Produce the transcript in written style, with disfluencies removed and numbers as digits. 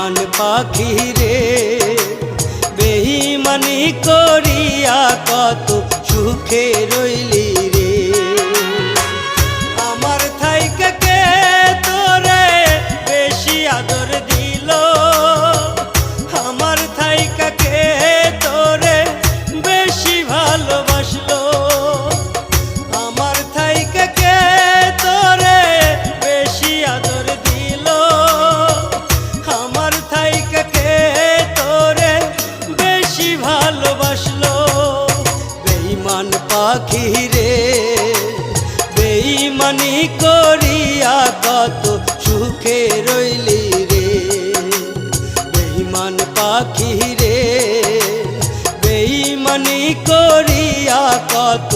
বেঈমান পাখি রে বেঈমানি করিয়া কত সুখে রইলি রে। আমার থাইকা কে তোরে বেশি আদর দিল, আমার থাইকা কে তোরে বেশি ভালোবাসলো, আমার থাইকা কে তোরে বেশি আদর দিল, আমার থাইকা কে তোরে বেশি ভালোবাসলো। বেঈমান পাখি রে বেঈমানি করিয়া কত সুখে রইলি রে। বেঈমান পাখি রে বেঈমানি করিয়া কত